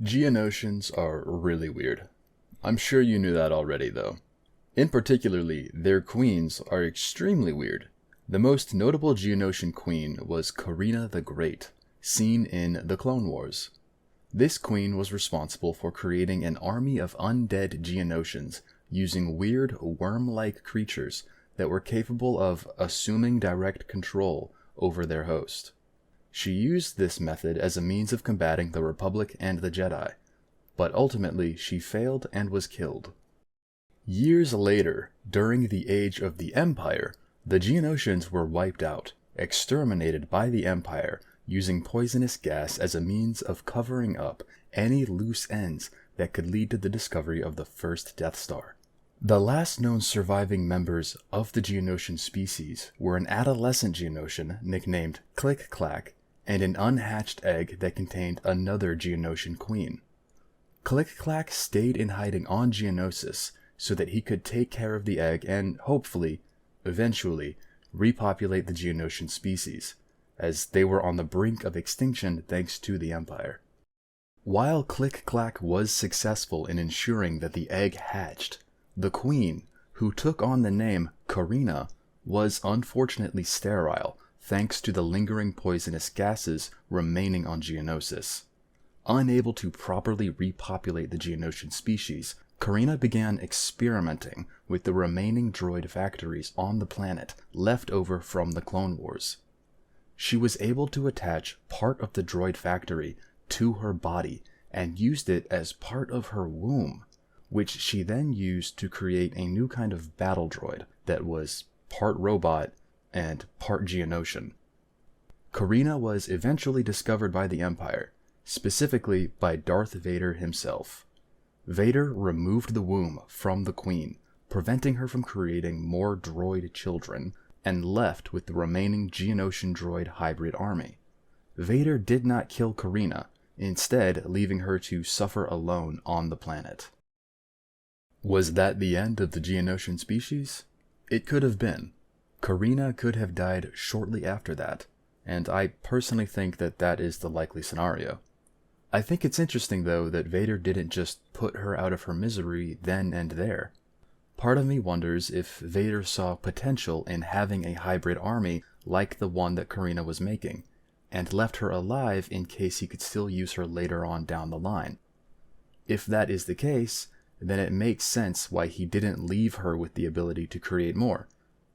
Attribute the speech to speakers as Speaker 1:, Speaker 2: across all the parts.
Speaker 1: Geonosians are really weird. I'm sure you knew that already though. In particularly, their queens are extremely weird. The most notable Geonosian queen was Karina the Great, seen in the Clone Wars. This queen was responsible for creating an army of undead Geonosians using weird worm-like creatures that were capable of assuming direct control over their host. She used this method as a means of combating the Republic and the Jedi, but ultimately she failed and was killed. Years later, during the Age of the Empire, the Geonosians were wiped out, exterminated by the Empire, using poisonous gas as a means of covering up any loose ends that could lead to the discovery of the first Death Star. The last known surviving members of the Geonosian species were an adolescent Geonosian nicknamed Click-Clack and an unhatched egg that contained another Geonosian queen. Click-Clack stayed in hiding on Geonosis so that he could take care of the egg and, hopefully, eventually, repopulate the Geonosian species, as they were on the brink of extinction thanks to the Empire. While Click-Clack was successful in ensuring that the egg hatched, the queen, who took on the name Karina, was unfortunately sterile thanks to the lingering poisonous gases remaining on Geonosis. Unable to properly repopulate the Geonosian species, Karina began experimenting with the remaining droid factories on the planet left over from the Clone Wars. She was able to attach part of the droid factory to her body and used it as part of her womb, which she then used to create a new kind of battle droid that was part robot and part Geonosian. Karina was eventually discovered by the Empire, specifically by Darth Vader himself. Vader removed the womb from the queen, preventing her from creating more droid children, and left with the remaining Geonosian droid hybrid army. Vader did not kill Karina, instead leaving her to suffer alone on the planet. Was that the end of the Geonosian species? It could have been. Karina could have died shortly after that, and I personally think that that is the likely scenario. I think it's interesting though that Vader didn't just put her out of her misery then and there. Part of me wonders if Vader saw potential in having a hybrid army like the one that Karina was making, and left her alive in case he could still use her later on down the line. If that is the case, then it makes sense why he didn't leave her with the ability to create more,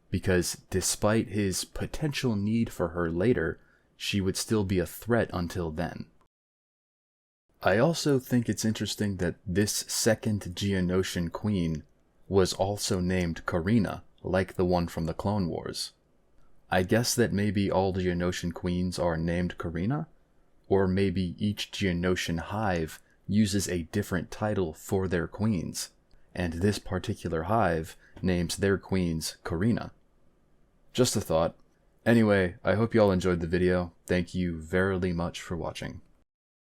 Speaker 1: because despite his potential need for her later, she would still be a threat until then. I also think it's interesting that this second Geonosian queen was also named Karina, like the one from the Clone Wars. I guess that maybe all Geonosian queens are named Karina, or maybe each Geonosian hive uses a different title for their queens, and this particular hive names their queens Karina. Just a thought. Anyway, I hope you all enjoyed the video. Thank you very much for watching.